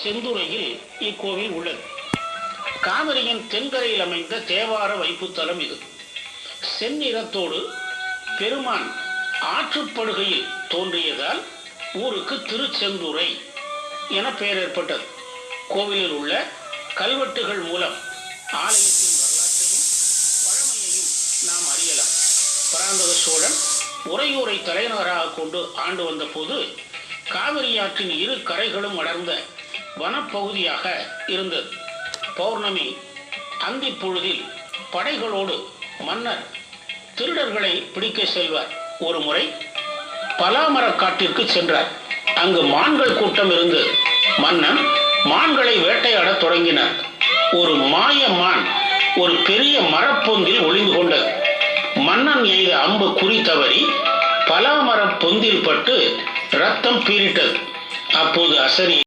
திருச்செந்துறையில் இக்கோவில் உள்ளது. காவிரியின் தென்கரையில் அமைந்த தேவார வைப்புத்தலம் இது. செந்நிறத்தோடு பெருமான் ஆற்றுப்படுகையில் தோன்றியதால் ஊருக்கு திருச்செந்துறை என பெயர் ஏற்பட்டது. கோவிலில் உள்ள கல்வெட்டுகள் மூலம் ஆலயத்தின் வரலாற்றையும் பழமையையும் நாம் அறியலாம். பராந்தக சோழன் உறையூரை தலைநகராக கொண்டு ஆண்டு வந்த போது காவிரி ஆற்றின் இரு கரைகளும் அடர்ந்த வனப்பகுதியாக இருந்தது. பௌர்ணமி அந்தி பொழுதில் படைகளோடு மன்னர் திருடர்களை பிடிக்க செல்வார். ஒரு முறை பலாமரக்காட்டிற்கு சென்றார். அங்கு மான்கள் கூட்டம் இருந்தது. மன்னன் மான்களை வேட்டையாட தொடங்கினார். ஒரு மாய மான் ஒரு பெரிய மரப்பொந்தில் ஒளிந்து கொண்டது. மன்னன் எய்த அம்பு குறி தவறி பலாமர பொந்தில் பட்டு ரத்தம் பீரிட்டது. அப்போது அசரி